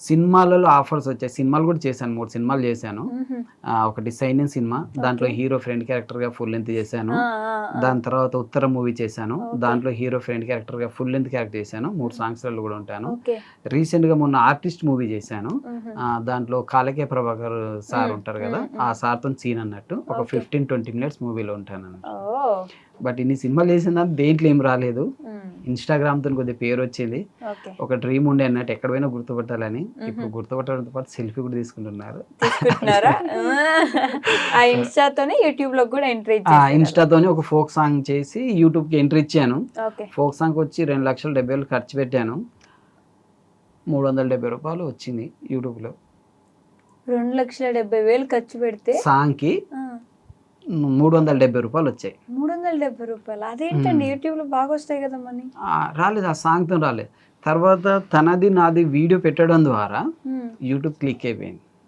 సినిమాలలో ఆఫర్స్ వచ్చాయి. సినిమాలు కూడా చేశాను, 3 సినిమాలు చేశాను. ఒకటి సైనిన్ సినిమా, దాంట్లో హీరో ఫ్రెండ్ క్యారెక్టర్గా ఫుల్ లెంత్ చేశాను. దాని తర్వాత ఉత్తర మూవీ చేశాను, దాంట్లో హీరో ఫ్రెండ్ క్యారెక్టర్గా ఫుల్ లెంత్ క్యారెక్టర్ చేశాను. 3 సాంగ్స్లలో కూడా ఉంటాను. రీసెంట్గా మొన్న ఆర్టిస్ట్ మూవీ చేశాను, దాంట్లో కాలకే ప్రభాకర్ సార్ ఉంటారు కదా, ఆ సార్తో సీన్ అన్నట్టు ఒక 15-20 మినిట్స్ మూవీలో ఉంటాను అన్నట్టు. బట్ ఇన్ని సినిమాలు చేసిన దాంట్లో దేంట్లో ఏం రాలేదు. ఇన్స్టాగ్రామ్తో కొద్దిగా పేరు వచ్చింది, ఒక డ్రీమ్ ఉండే అన్నట్టు ఎక్కడ పోయినా గుర్తుపట్టాలని. ఇప్పుడు గుర్తుపట్టడంతో పాటు సెల్ఫీ కూడా తీసుకుంటున్నారు. ఇన్స్టాతోనే ఒక ఫోక్ సాంగ్ చేసి యూట్యూబ్కి ఎంట్రీ ఇచ్చాను. ఫోక్ సాంగ్ వచ్చి 2,70,000 ఖర్చు పెట్టాను, 370 రూపాయలు వచ్చింది యూట్యూబ్లో. 2,70,000 ఖర్చు పెడితే సాంగ్కి 370 రూపాయలు వచ్చాయి. 370 రూపాయలు, అదేంటండి యూట్యూబ్ లో బాగా వస్తాయి కదా మనీ. రాలేదు, ఆ సాంగ్తో రాలేదు. తర్వాత తనది నాది వీడియో పెట్టడం ద్వారా యూట్యూబ్ క్లిక్ అయిపోయింది.